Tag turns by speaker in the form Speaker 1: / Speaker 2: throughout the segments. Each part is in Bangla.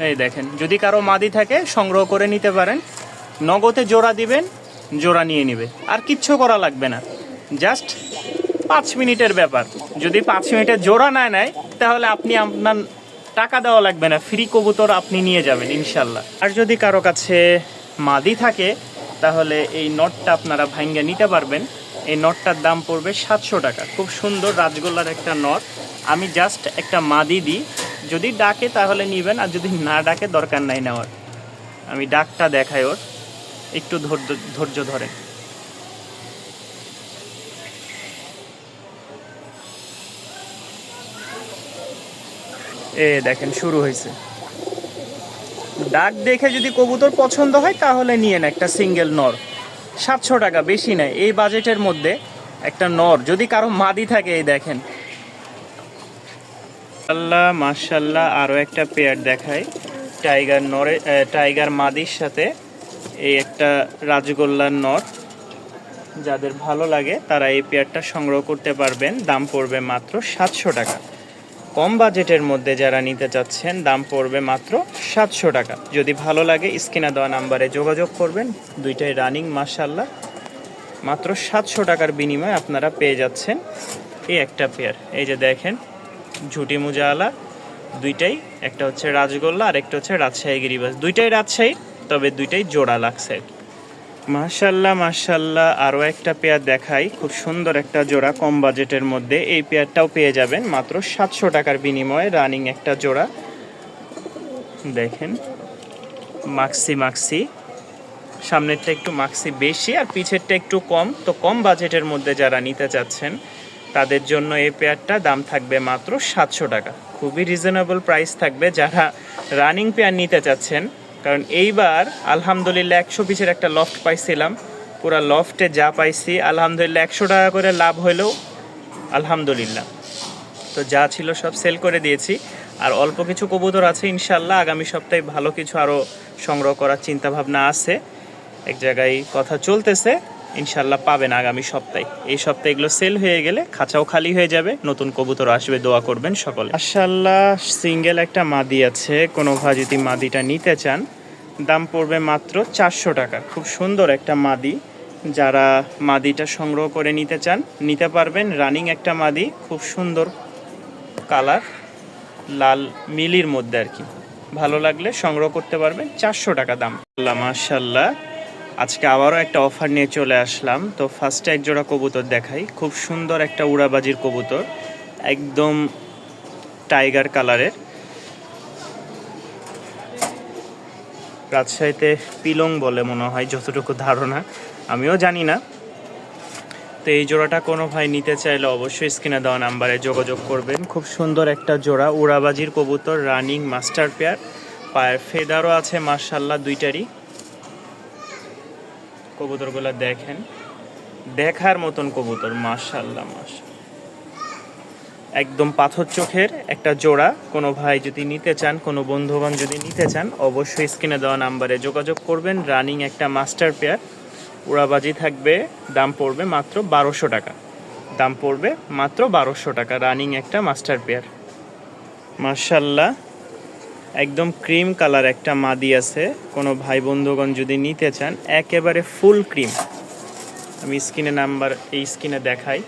Speaker 1: এই দেখেন, যদি কারো মাদি থাকে সংগ্রহ করে নিতে পারেন। নগদে জোড়া দিবেন, জোড়া নিয়ে নেবে, আর কিচ্ছু করা লাগবে না। জাস্ট 5 মিনিটের ব্যাপার। যদি 5 মিনিটের জোড়া না নেয় তাহলে আপনি আপনার টাকা দেওয়া লাগবে না, ফ্রি কবুতর আপনি নিয়ে যাবেন ইনশাল্লাহ। আর যদি কারো কাছে মাদি থাকে তাহলে এই নটটা আপনারা ভাঙ্গা নিতে পারবেন। এই নটটার দাম পড়বে 700 টাকা। খুব সুন্দর রাজগোল্লার একটা নট। আমি জাস্ট একটা মাদি দিই, যদি ডাকে তাহলে নেবেন, আর যদি না ডাকে দরকার নাই নেওয়ার। আমি ডাকটা দেখাই ওর, একটু ধৈর্য ধরেন। দেখেন শুরু হয়েছে। ডাক দেখে যদি কবুতর পছন্দ হয় তাহলে নিয়েন একটা সিঙ্গেল নর। 700 টাকা, বেশি নেয় এই বাজেটের মধ্যে একটা নর। যদি কারো মাদি থাকে, এই দেখেন আল্লাহ মাশাল্লাহ। আরও একটা পেয়ার দেখায় টাইগার নরে, টাইগার মাদির সাথে এই একটা রাজগোল্লার নর। যাদের ভালো লাগে তারা এই পেয়ারটা সংগ্রহ করতে পারবেন। দাম পড়বে মাত্র 700 টাকা। কম বাজেটের মধ্যে যারা নিতে চাচ্ছেন দাম পড়বে মাত্র 700 টাকা। যদি ভালো লাগে স্ক্রিনে দেওয়া নাম্বারে যোগাযোগ করবেন। দুইটাই রানিং মাশাল্লাহ। মাত্র 700 টাকার বিনিময়ে আপনারা পেয়ে যাচ্ছেন এই একটা পেয়ার। এই যে দেখেন ঝুটি মুজাওয়ালা দুইটাই, একটা হচ্ছে রাজগোল্লা আর একটা হচ্ছে রাজশাহী গিরিবাজ। দুইটাই রাজশাহী, তবে দুইটাই জোড়া লাগছে। মাশাল্লাহ মাশাল্লাহ। আরও একটা পেয়ার দেখাই, খুব সুন্দর একটা জোড়া কম বাজেটের মধ্যে। এই পেয়ারটাও পেয়ে যাবেন মাত্র 700 টাকার বিনিময়ে, রানিং একটা জোড়া। দেখেন মাক্সি সামনেরটা একটু মাক্সি বেশি আর পিছেরটা একটু কম। তো কম বাজেটের মধ্যে যারা নিতে চাচ্ছেন তাদের জন্য এই পেয়ারটা দাম থাকবে মাত্র 700 টাকা। খুবই রিজনেবল প্রাইস থাকবে যারা রানিং পেয়ার নিতে চাচ্ছেন। কারণ এইবার আলহামদুলিল্লাহ 100 পিসের একটা লফট পাইছিলাম। পুরো লফটে যা পাইছি আলহামদুলিল্লাহ 100 টাকা করে লাভ হলেও আলহামদুলিল্লাহ। তো যা ছিল সব সেল করে দিয়েছি। আর অল্প কিছু কবুতর আছে, ইনশাল্লাহ আগামী সপ্তাহে ভালো কিছু আরও সংগ্রহ করার চিন্তা ভাবনা আছে। এক জায়গায় কথা চলতেছে, ইনশাল্লাহ পাবেন আগামী সপ্তাহে। এই সপ্তাহে এগুলো সেল হয়ে গেলে খাঁচাও খালি হয়ে যাবে, নতুন কবুতর আসবে। দোয়া করবেন সকলে। মাশাআল্লাহ সিঙ্গেল একটা মাদি আছে, কোনো ভাই যদি মাদিটা নিতে চান দাম পড়বে মাত্র 400 টাকা। খুব সুন্দর একটা মাদি, যারা মাদিটা সংগ্রহ করে নিতে চান নিতে পারবেন। রানিং একটা মাদি, খুব সুন্দর কালার, লাল মিলির মধ্যে আর কি। ভালো লাগলে সংগ্রহ করতে পারবেন, 400 টাকা দাম। মাশাআল্লাহ আজকে আবারও একটা অফার নিয়ে চলে আসলাম। তো ফার্স্টে এক জোড়া কবুতর দেখাই, খুব সুন্দর একটা উড়াবাজির কবুতর, একদম টাইগার কালারের। রাজশাহীতে পিলং বলে মনে হয়, যতটুকু ধারণা, আমিও জানি না। তো এই জোড়াটা কোনো ভাই নিতে চাইলে অবশ্যই স্ক্রিনে দেওয়া নাম্বারে যোগাযোগ করবেন। খুব সুন্দর একটা জোড়া উড়াবাজির কবুতর, রানিং মাস্টার পেয়ার। পায়ের ফেদারও আছে মাশাআল্লাহ দুইটারই। কবুতরগুলো দেখেন, দেখার মতন কবুতর মাশাআল্লাহ একদম পাথর চোখের একটা জোড়া। কোনো ভাই যদি নিতে চান, কোনো বন্ধুবান যদি নিতে চান অবশ্যই স্ক্রিনে দেওয়া নাম্বারে যোগাযোগ করবেন। রানিং একটা মাস্টার পেয়ার, উড়াবাজি থাকবে। দাম পড়বে মাত্র 1200 টাকা। দাম পড়বে মাত্র 1200 টাকা, রানিং একটা মাস্টার পেয়ার মাশাআল্লাহ। একদম ক্রিম কালার একটা মাদি আছে, কোনো ভাই বন্ধুগণ যদি নিতে চান একেবারে ফুল ক্রিম। আমি স্ক্রিনে নাম্বার এই স্ক্রিনে দেখাই,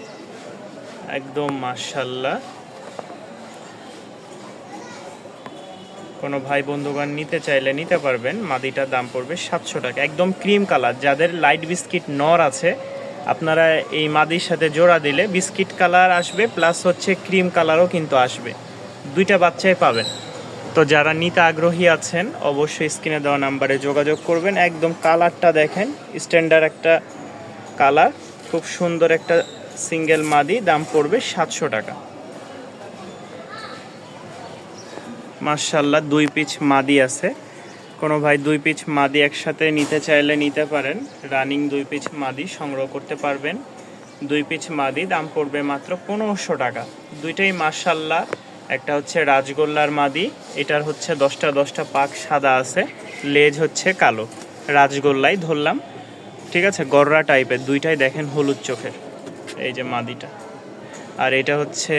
Speaker 1: একদম মাশাআল্লাহ। কোনো ভাই বন্ধুগণ নিতে চাইলে নিতে পারবেন। মাদিটার দাম পড়বে 700 টাকা, একদম ক্রিম কালার। যাদের লাইট বিস্কিট নর আছে আপনারা এই মাদির সাথে জোড়া দিলে বিস্কিট কালার আসবে, প্লাস হচ্ছে ক্রিম কালারও কিন্তু আসবে, দুইটা বাচ্চাই পাবেন। তো যারা নিতে আগ্রহী আছেন অবশ্যই স্ক্রিনে দেওয়া নাম্বারে যোগাযোগ করবেন। একদম কালারটা দেখেন, স্ট্যান্ডার্ড একটা কালার, খুব সুন্দর একটা সিঙ্গেল মাদি। দাম পড়বে 700 টাকা মাশাআল্লাহ। 2 পিচ মাদি আছে, কোনো ভাই 2 পিচ মাদি একসাথে নিতে চাইলে নিতে পারেন। রানিং 2 পিচ মাদি সংগ্রহ করতে পারবেন। 2 পিচ মাদি দাম পড়বে মাত্র 1500 টাকা। দুইটাই মাশাআল্লাহ। একটা হচ্ছে রাজগোল্লার মাদি, এটার হচ্ছে 10টা পাক সাদা আছে, লেজ হচ্ছে কালো। রাজগোল্লাই ধরলাম, ঠিক আছে, গররা টাইপের। দুইটাই দেখেন হলুদ চোখের, এই যে মাদিটা। আর এটা হচ্ছে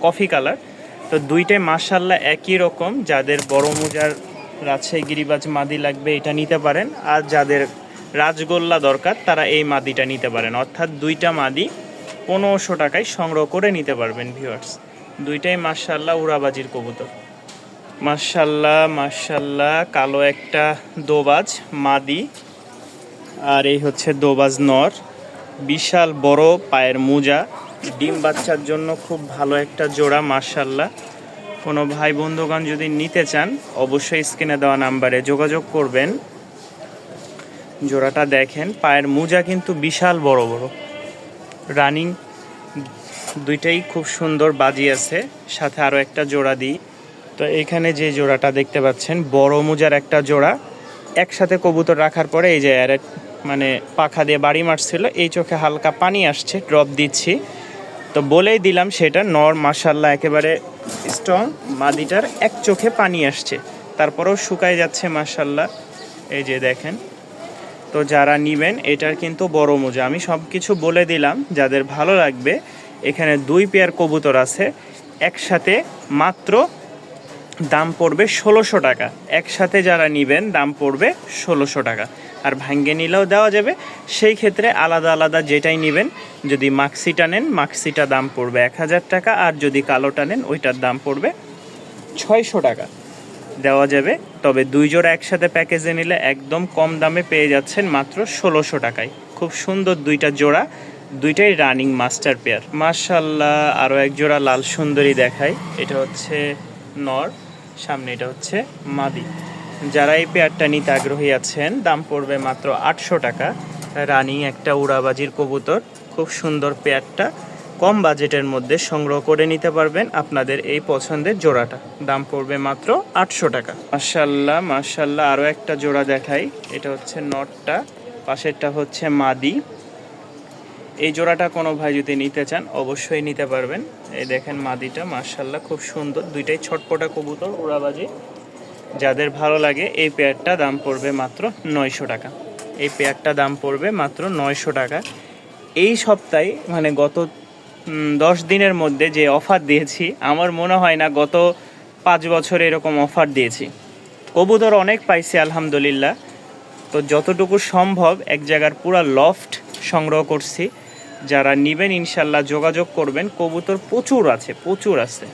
Speaker 1: কফি কালার, তো দুইটাই মাশাআল্লাহ একই রকম। যাদের বড় মোজার রাজশাহী গিরিবাজ মাদি লাগবে এটা নিতে পারেন, আর যাদের রাজগোল্লা দরকার তারা এই মাদিটা নিতে পারেন। অর্থাৎ দুইটা মাদি 1500 টাকায় সংগ্রহ করে নিতে পারবেন ভিউয়ার্স। দুইটাই মাশাআল্লাহ উড়াবাজির কবুতর। মাশাআল্লাহ মাশাআল্লাহ, কালো একটা দোবাজ মাদি, আর এই হচ্ছে দোবাজ নর। বিশাল বড় পায়ের মোজা, ডিম বাচ্চার জন্য খুব ভালো একটা জোড়া মাশাআল্লাহ। কোনো ভাই বন্ধুগণ যদি নিতে চান অবশ্যই স্ক্রিনে দেওয়া নাম্বারে যোগাযোগ করবেন। জোড়াটা দেখেন, পায়ের মোজা কিন্তু বিশাল বড় বড়, রানিং দুইটাই খুব সুন্দর বাজি আছে। সাথে আরও একটা জোড়া দিই। তো এখানে যে জোড়াটা দেখতে পাচ্ছেন বড় মোজার একটা জোড়া, একসাথে কবুতর রাখার পরে এই যে মানে পাখা দিয়ে বাড়ি মারছিল, এই চোখে হালকা পানি আসছে, ড্রপ দিচ্ছি। তো বলেই দিলাম সেটা নর মাশাআল্লাহ একেবারে স্ট্রং, মাদিটার এক চোখে পানি আসছে, তারপরেও শুকায় যাচ্ছে মাশাআল্লাহ। এই যে দেখেন। তো যারা নিবেন এটার কিন্তু বড় মোজা, আমি সব কিছু বলে দিলাম যাদের ভালো লাগবে। এখানে 2 পেয়ার কবুতর আছে, একসাথে মাত্র দাম পড়বে 1600 টাকা। একসাথে যারা নিবেন দাম পড়বে 1600 টাকা, আর ভাঙ্গে নিলেও দেওয়া যাবে। সেই ক্ষেত্রে আলাদা আলাদা যেটাই নেবেন, যদি মাক্সিটা নেন মাক্সিটা দাম পড়বে 1000 টাকা, আর যদি কালোটা নেন ওইটার দাম পড়বে 600 টাকা দেওয়া যাবে। তবে 2 জোড়া একসাথে প্যাকেজে নিলে একদম কম দামে পেয়ে যাচ্ছেন মাত্র 1600 টাকায়। খুব সুন্দর দুইটা জোড়া, দুইটাই রানিং মাস্টার পেয়ার মাশাআল্লাহ। আরও এক জোড়া লাল সুন্দরী দেখাই, এটা হচ্ছে নর, সামনে এটা হচ্ছে মাদি। যারা এই পেয়ারটা নিতে আগ্রহী আছেন দাম পড়বে মাত্র 800 টাকা। রানিং একটা উড়াবাজির কবুতর, খুব সুন্দর পেয়ারটা, কম বাজেটের মধ্যে সংগ্রহ করে নিতে পারবেন আপনাদের এই পছন্দের জোড়াটা। দাম পড়বে মাত্র 800 টাকা। মাশাআল্লাহ মাশাআল্লাহ, আরও একটা জোড়া দেখাই, এটা হচ্ছে নটটা, পাশেরটা হচ্ছে মাদি। এই জোড়াটা কোনো ভাই যদি নিতে চান অবশ্যই নিতে পারবেন। এই দেখেন মাদিটা মাশাআল্লাহ খুব সুন্দর, দুইটাই ছটপটা কবুতর উড়াবাজি। যাদের ভালো লাগে এই পেয়ারটা দাম পড়বে মাত্র 900 টাকা। এই পেয়ারটা দাম পড়বে মাত্র 900 টাকা। এই সপ্তাহে মানে গত 10 দিনের মধ্যে যে অফার দিয়েছি, আমার মনে হয় না গত 5 বছর এরকম অফার দিয়েছি। কবুতর অনেক পাইছি আলহামদুলিল্লাহ। তো যতটুকু সম্ভব এক জায়গার পুরো লফট সংগ্রহ করছি। যারা নেবেন ইনশাল্লাহ যোগাযোগ করবেন, কবুতর প্রচুর আছে প্রচুর আছে।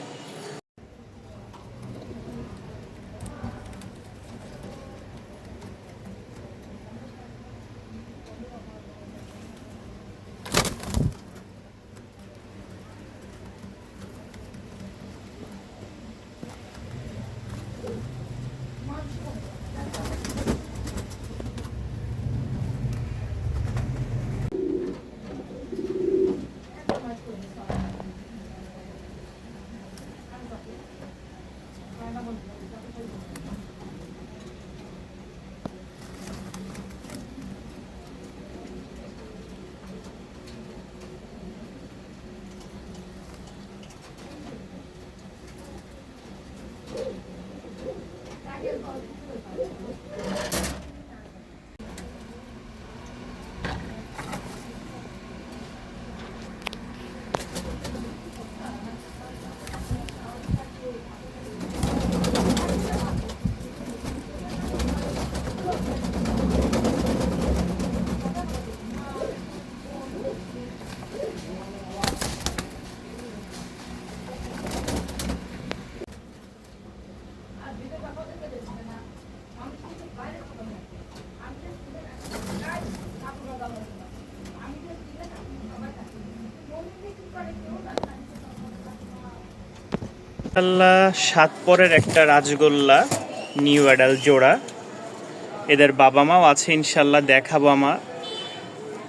Speaker 1: আল্লাহ 7 পরের একটা রাজগোল্লা নিউ অ্যাডাল জোড়া। এদের বাবা মাও আছে ইনশাল্লাহ, দেখাবো, আমার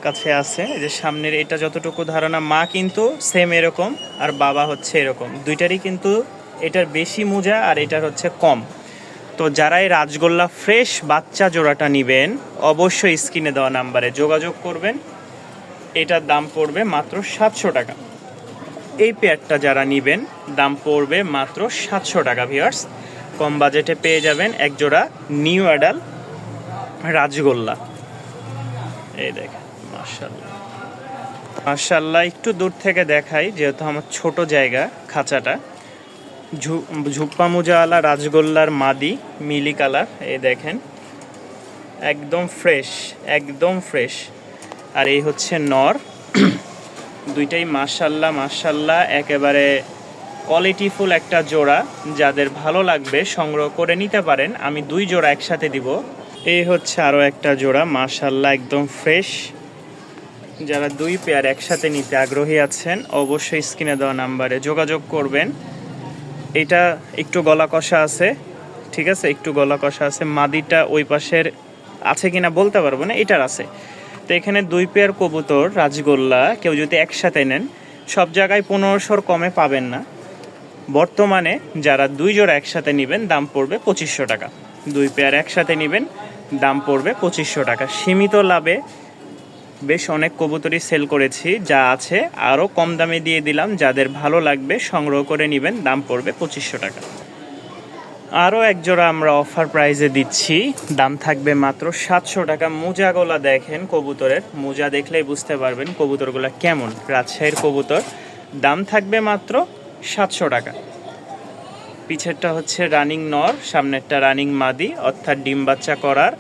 Speaker 1: কাছে আছে। এই যে সামনের এটা যতটুকু ধারণা, মা কিন্তু সেম এরকম আর বাবা হচ্ছে এরকম, দুইটারই কিন্তু এটার বেশি মোজা আর এটার হচ্ছে কম। তো যারা এই রাজগোল্লা ফ্রেশ বাচ্চা জোড়াটা নেবেন অবশ্যই স্ক্রিনে দেওয়া নাম্বারে যোগাযোগ করবেন। এটার দাম পড়বে মাত্র 700 টাকা। এই পেয়ারটা যারা নেবেন দাম পড়বে মাত্র 700 টাকা ভিউয়ার্স। কম বাজেটে পেয়ে যাবেন এক জোড়া নিউ অ্যাডাল রাজগোল্লা। এই দেখেন মাশাআল্লাহ মাশাআল্লাহ। একটু দূর থেকে দেখাই যেহেতু আমার ছোট জায়গা খাঁচাটা। ঝুপ্পা মোজাওয়ালা রাজগোল্লার মাদি মিলি কালার, এই দেখেন একদম ফ্রেশ, একদম ফ্রেশ। আর এই হচ্ছে নর। দুইটাই মাশাল্লাহ মাশাল্লাহ একেবারে কোয়ালিটিফুল একটা জোড়া। যাদের ভালো লাগবে সংগ্রহ করে নিতে পারেন, আমি 2 জোড়া একসাথে দিব। এই হচ্ছে আরও একটা জোড়া, মাশাল্লাহ একদম ফ্রেশ। যারা 2 পেয়ার একসাথে নিতে আগ্রহী আছেন অবশ্যই স্ক্রিনে দেওয়া নাম্বারে যোগাযোগ করবেন। এটা একটু গলা কষা আছে, ঠিক আছে, একটু গলা কষা আছে। মাদিটা ওই পাশের আছে কিনা বলতে পারবো না, এটার আছে। তো এখানে 2 পেয়ার কবুতর রাজগোল্লা কেউ যদি একসাথে নেন সব জায়গায় 1500 কমে পাবেন না। বর্তমানে যারা 2 জোড়া একসাথে নেবেন দাম পড়বে 2500 টাকা। 2 পেয়ার একসাথে নেবেন দাম পড়বে 2500 টাকা। সীমিত লাভে বেশ অনেক কবুতরই সেল করেছি, যা আছে আরও কম দামে দিয়ে দিলাম। যাদের ভালো লাগবে সংগ্রহ করে নেবেন, দাম পড়বে 2500 টাকা। আরও এক জোড়া আমরা অফার প্রাইসে দিচ্ছি, দাম থাকবে মাত্র 700 টাকা। মোজাগুলা দেখেন, কবুতরের মোজা দেখলেই বুঝতে পারবেন কবুতরগুলো কেমন, রাজশাহীর কবুতর। দাম থাকবে মাত্র 700 টাকা। পিছেরটা হচ্ছে রানিং নর, সামনেরটা রানিং মাদি, অর্থাৎ ডিম বাচ্চা করার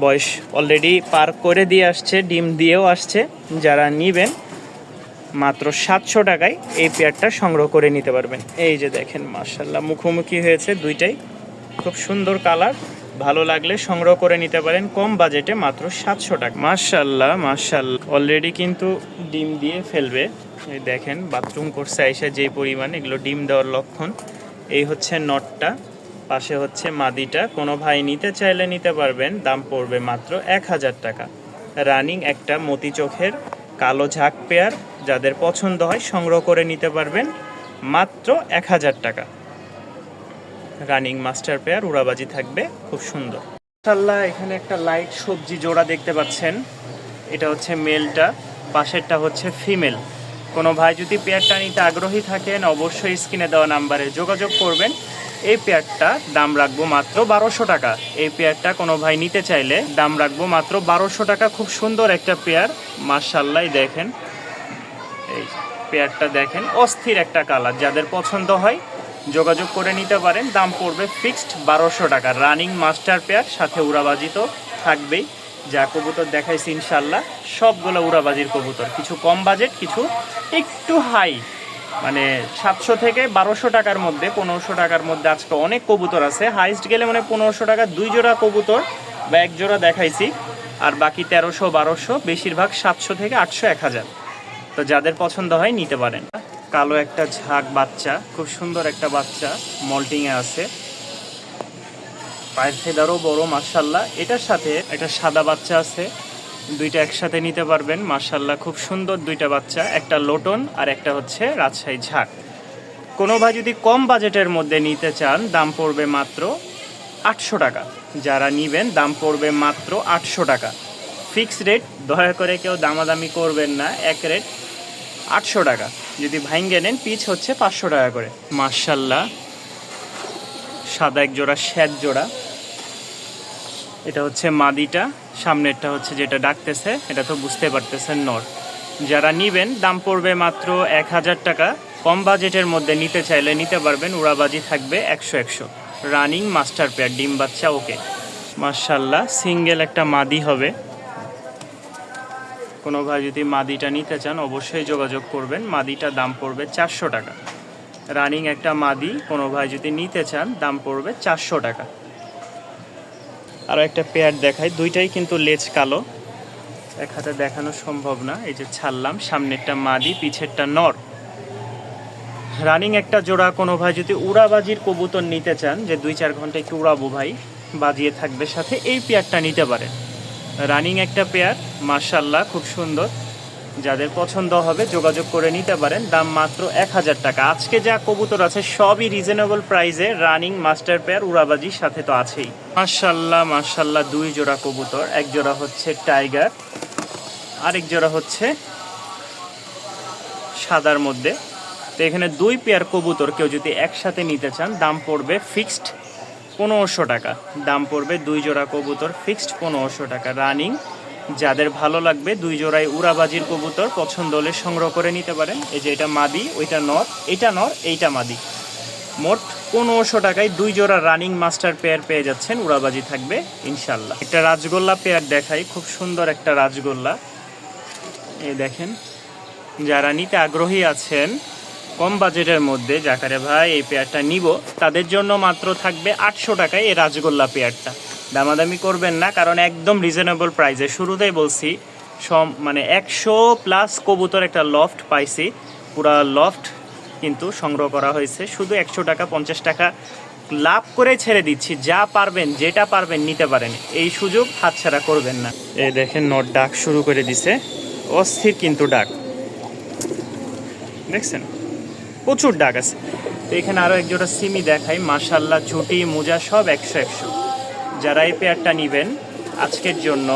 Speaker 1: বয়স অলরেডি পার করে দিয়ে আসছে, ডিম দিয়েও আসছে। যারা নেবেন মাত্র 700 টাকায় এই পেয়ারটা সংগ্রহ করে নিতে পারবেন। এই যে দেখেন মাশাল্লাহ মুখোমুখি হয়েছে, দুইটাই খুব সুন্দর কালার। ভালো লাগলে সংগ্রহ করে নিতে পারেন কম বাজেটে মাত্র 700 টাকা। মাশাল্লাহ মাশাল্লাহ অলরেডি কিন্তু ডিম দিয়ে ফেলবে। এই দেখেন বাথরুম করছে আইসা যে পরিমাণ, এগুলো ডিম দেওয়ার লক্ষণ। এই হচ্ছে নটটা, পাশে হচ্ছে মাদিটা। কোনো ভাই নিতে চাইলে নিতে পারবেন, দাম পড়বে মাত্র 1000 টাকা। রানিং একটা মতি চোখের কালো ঝাঁক পেয়ার, যাদের পছন্দ হয় সংগ্রহ করে নিতে পারবেন মাত্র 1000 টাকা। রানিং মাস্টার পেয়ার, উড়াবাজি থাকবে, খুব সুন্দর। মাশাআল্লাহ এখানে একটা লাইট সবজি জোড়া দেখতে পাচ্ছেন, এটা হচ্ছে মেলটা, পাশেরটা হচ্ছে ফিমেল। কোনো ভাই যদি পেয়ারটা নিতে আগ্রহী থাকেন অবশ্যই স্ক্রিনে দেওয়া নাম্বারে যোগাযোগ করবেন। এই পেয়ারটা দাম রাখবো মাত্র 1200 টাকা। এই পেয়ারটা কোনো ভাই নিতে চাইলে দাম রাখবো মাত্র 1200 টাকা। খুব সুন্দর একটা পেয়ার, মাশাআল্লাহ দেখেন, এই পেয়ারটা দেখেন অস্থির একটা কালার। যাদের পছন্দ হয় যোগাযোগ করে নিতে পারেন, দাম পড়বে ফিক্সড 1200 টাকা। রানিং মাস্টার পেয়ার, সাথে উড়াবাজি তো থাকবেই। যা কবুতর দেখাইছি ইনশাল্লাহ সবগুলো উড়াবাজির কবুতর, কিছু কম বাজেট, কিছু একটু হাই, মানে 700 থেকে 1200 টাকার মধ্যে, 1500 টাকার মধ্যে আজকে অনেক কবুতর আছে। হাইস্ট গেলে মানে 1500 টাকা 2 জোড়া কবুতর বা 1 জোড়া দেখাইছি, আর বাকি 1300 1200, বেশিরভাগ 700 থেকে 800 1000। তো যাদের পছন্দ হয় নিতে পারেন। কালো একটা ঝাঁক বাচ্চা, খুব সুন্দর একটা বাচ্চা, মল্টিংয়ে আছে, পায়ের ফেদারও বড় মাশাল্লাহ। এটার সাথে একটা সাদা বাচ্চা আছে, দুইটা একসাথে নিতে পারবেন মাশাল্লাহ। খুব সুন্দর দুইটা বাচ্চা, একটা লোটন আর একটা হচ্ছে রাজশাহী ঝাঁক। কোনো ভাই যদি কম বাজেটের মধ্যে নিতে চান দাম পড়বে মাত্র 800 টাকা। যারা নেবেন দাম পড়বে মাত্র 800 টাকা, ফিক্সড রেট। দয়া করে কেউ দামাদামি করবেন না, এক রেট 800 টাকা। যদি ভাইঙ্গে নেন পিচ হচ্ছে 500 টাকা করে। মাশাল্লাহ সাদা এক জোড়া শ্যাত জোড়া, এটা হচ্ছে মাদিটা, সামনেরটা হচ্ছে যেটা ডাকতেছে এটা তো বুঝতে পারতেছেন নর। যারা নেবেন দাম পড়বে মাত্র 1000 টাকা। কম বাজেটের মধ্যে নিতে চাইলে নিতে পারবেন, উড়াবাজি থাকবে 100-100। রানিং মাস্টার পেয়ার, ডিম বাচ্চা ওকে মাশাল্লাহ। সিঙ্গেল একটা মাদি হবে। কোনো ভাই যদি মাদিটা নিতে চান অবশ্যই যোগাযোগ করবেন। মাদিটা দাম পড়বে 400 টাকা। রানিং একটা মাদি, কোনো ভাই যদি নিতে চান দাম পড়বে 400 টাকা। আরও একটা পেয়ার দেখাই, দুইটাই কিন্তু লেজ কালো, এক হাতে দেখানো সম্ভব না। এই যে ছাড়লাম, সামনেরটা মাদি, পিছেরটা নর। রানিং একটা জোড়া। কোনো ভাই যদি উড়াবাজির কবুতর নিতে চান, যে 2-4 ঘন্টা একটু উড়াবো ভাই, বাজিয়ে থাকবে সাথে, এই পেয়ারটা নিতে পারেন। রানিং একটা পেয়ার মাশাল্লাহ, খুব সুন্দর। যাদের পছন্দ হবে যোগাযোগ করে নিতে পারেন, দাম মাত্র 1000 টাকা। আজকে যা কবুতর আছে সবই রিজনেবল প্রাইসে, রানিং মাস্টার পেয়ার, উড়াবাজির সাথে তো আছেই। মাশাল্লাহ মাশাল্লাহ 2 জোড়া কবুতর, এক জোড়া হচ্ছে টাইগার, আরেক জোড়া হচ্ছে সাদার মধ্যে। তো এখানে 2 পেয়ার কবুতর কেউ যদি একসাথে নিতে চান দাম পড়বে ফিক্সড 1500 টাকা। দাম পড়বে 2 জোড়া কবুতর ফিক্সড 1500 টাকা। রানিং, যাদের ভালো লাগবে 2 জোড়ায় উড়াবাজির কবুতর পছন্দ হলে সংগ্রহ করে নিতে পারেন। এই যে এটা মাদি, ওইটা নর, এইটা নর, এইটা মাদি। মোট 1500 টাকায় 2 জোড়া রানিং মাস্টার পেয়ার পেয়ে যাচ্ছেন, উড়াবাজি থাকবে ইনশাল্লাহ। একটা রাজগোল্লা পেয়ার দেখাই, খুব সুন্দর একটা রাজগোল্লা। এই দেখেন, যারা নিতে আগ্রহী আছেন কম বাজেটের মধ্যে, জাকারে ভাই এই পেয়ারটা নিব, তাদের জন্য মাত্র থাকবে 800 টাকায় এই রাজগোল্লা পেয়ারটা। দামাদামি করবেন না, কারণ একদম রিজনেবল প্রাইসে। শুরুতেই বলছি মানে 100+ কবুতর একটা লফট পাইছি, পুরা লফট কিন্তু সংগ্রহ করা হয়েছে। শুধু 100 টাকা 50 টাকা লাভ করে ছেড়ে দিচ্ছি। যা পারবেন, যেটা পারবেন নিতে পারেন, এই সুযোগ হাতছাড়া করবেন না। এই দেখেন নট ডাক শুরু করে দিছে, অস্থির কিন্তু ডাক দেখছেন, প্রচুর ডাক আছে। তো এখানে আরও এক জোড়া সিমি দেখাই, মাশাল্লাহ ঝুটি মোজা সব 100। যারা এই পেয়ারটা নেবেন আজকের জন্য,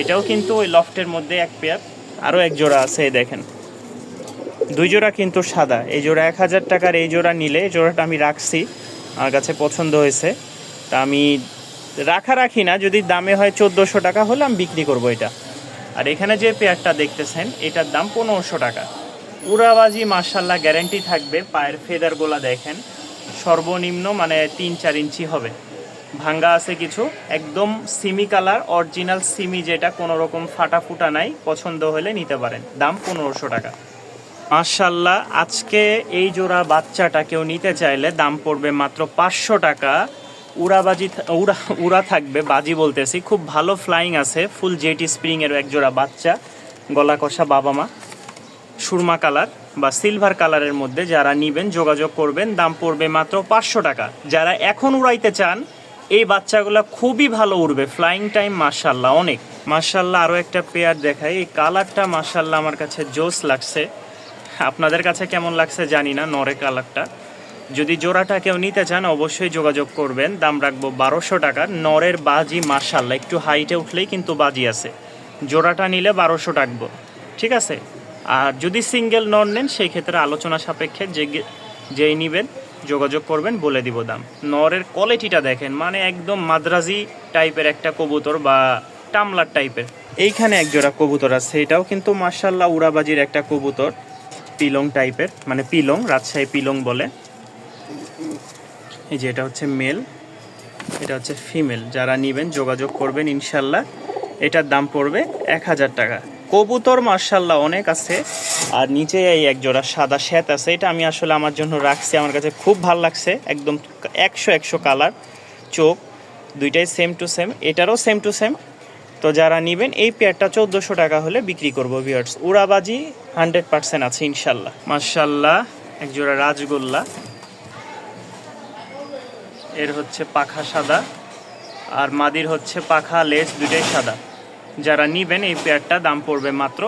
Speaker 1: এটাও কিন্তু ওই লফটের মধ্যে এক পেয়ার। আরও এক জোড়া আছে, এই দেখেন 2 জোড়া কিন্তু সাদা। এই জোড়া 1000 টাকার, এই জোড়া নিলে, এই জোড়াটা আমি রাখছি, আমার কাছে পছন্দ হয়েছে। তা আমি রাখি না, যদি দামে হয় 1400 টাকা হলে আমি বিক্রি করব এটা। আর এখানে যে পেয়ারটা দেখতেছেন এটার দাম 1500 টাকা। উড়াবাজি মাশাল্লাহ গ্যারেন্টি থাকবে। পায়ের ফেদারগুলা দেখেন, সর্বনিম্ন মানে 3-4 ইঞ্চি হবে, ভাঙ্গা আছে কিছু, একদম সিমি কালার, অরিজিনাল সিমি, যেটা কোনো রকম ফাটা ফুটা নাই। পছন্দ হলে নিতে পারেন, দাম 1500 টাকা। মাশাল্লাহ আজকে এই জোড়া বাচ্চাটা কেউ নিতে চাইলে দাম পড়বে মাত্র 500 টাকা। উড়াবাজি উড়া থাকবে, বাজি বলতেছি, খুব ভালো ফ্লাইং আছে, ফুল জেটি স্প্রিংয়ের এক জোড়া বাচ্চা, গলা কষা বাবা মা, সুরমা কালার বা সিলভার কালারের মধ্যে। যারা নিবেন যোগাযোগ করবেন, দাম পড়বে মাত্র 500 টাকা। যারা এখন উড়াইতে চান, এই বাচ্চাগুলো খুবই ভালো উড়বে, ফ্লাইং টাইম মাশাল্লাহ অনেক। মাশাল্লাহ আরও একটা পেয়ার দেখাই, এই কালারটা মাশাল্লাহ আমার কাছে জোস লাগছে, আপনাদের কাছে কেমন লাগছে জানি না। নরে কালারটা, যদি জোড়াটা কেউ নিতে চান অবশ্যই যোগাযোগ করবেন, দাম রাখবো 1200 টাকা। নরের বাজি মাশাল্লাহ একটু হাইটে উঠলেই কিন্তু বাজি আছে, জোড়াটা নিলে 1200 টাকবো, ঠিক আছে। আর যদি সিঙ্গেল নর নেন সেই ক্ষেত্রে আলোচনা সাপেক্ষে যেই নেবেন যোগাযোগ করবেন, বলে দিব দাম। নরের কোয়ালিটিটা দেখেন, মানে একদম মাদ্রাজি টাইপের একটা কবুতর বা টামলার টাইপের। এইখানে এক জোড়া কবুতর আছে, এটাও কিন্তু মাশাল্লাহ উড়াবাজির একটা কবুতর, পিলং টাইপের, মানে পিলং, রাজশাহী পিলং বলে। এই যে এটা হচ্ছে মেল, এটা হচ্ছে ফিমেল। যারা নেবেন যোগাযোগ করবেন ইনশাল্লাহ। এটার দাম পড়বে 1000 টাকা। কবুতর মাশাল্লাহ অনেক আছে। আর নিচে এই এক জোড়া সাদা শ্বেত আছে, এটা আমি আসলে আমার জন্য রাখছি, আমার কাছে খুব ভালো লাগছে, একদম 100 কালার, চোখ দুইটাই সেম টু সেম, এটারও সেম টু সেম। তো যারা নেবেন এই পেয়ারটা 1400 টাকা হলে বিক্রি করবো ভিউয়ার্স। উড়াবাজি 100% আছে ইনশাল্লাহ। মাশাল্লাহ এক জোড়া রাজগোল্লা, এর হচ্ছে পাখা সাদা আর মাদির হচ্ছে পাখা লেজ দুটোই সাদা। যারা নেবেন এই পেয়ারটা দাম পড়বে মাত্র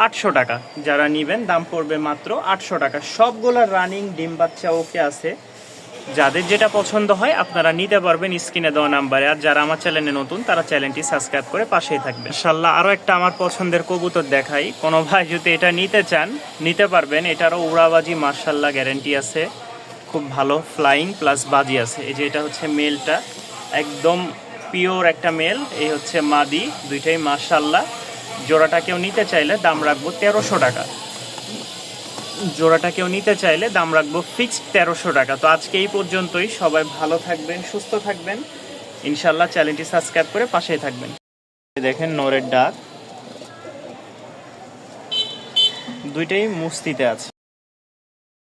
Speaker 1: 800 টাকা। যারা নেবেন দাম পড়বে মাত্র 800 টাকা। সবগুলা রানিং ডিম বাচ্চা ওকে আছে, যাদের যেটা পছন্দ হয় আপনারা নিতে পারবেন স্ক্রিনে দেওয়া নাম্বারে। আর যারা আমার চ্যানেলে নতুন তারা চ্যানেলটি সাবস্ক্রাইব করে পাশেই থাকবে ইনশাআল্লাহ। আরও একটা আমার পছন্দের কবুতর দেখাই, কোনো ভাই যদি এটা নিতে চান নিতে পারবেন। এটারও উড়াবাজি মাশাআল্লাহ গ্যারেন্টি আছে, খুব ভালো ফ্লাইং প্লাস বাজি আছে। এই যে এটা হচ্ছে মেলটা, একদম পিওর একটা মেল, এই হচ্ছে মাদি, দুইটাই মাশাআল্লাহ। জোড়াটা কেউ নিতে চাইলে দাম রাখবো 1300 টাকা। জোড়াটা কেউ নিতে চাইলে দাম রাখবো ফিক্সড 1300 টাকা। তো আজকে এই পর্যন্তই, সবাই ভালো থাকবেন, সুস্থ থাকবেন ইনশাল্লাহ। চ্যানেলটি সাবস্ক্রাইব করে পাশেই থাকবেন। দেখেন নরের ডাক, দুইটাই মুস্তিতে আছে।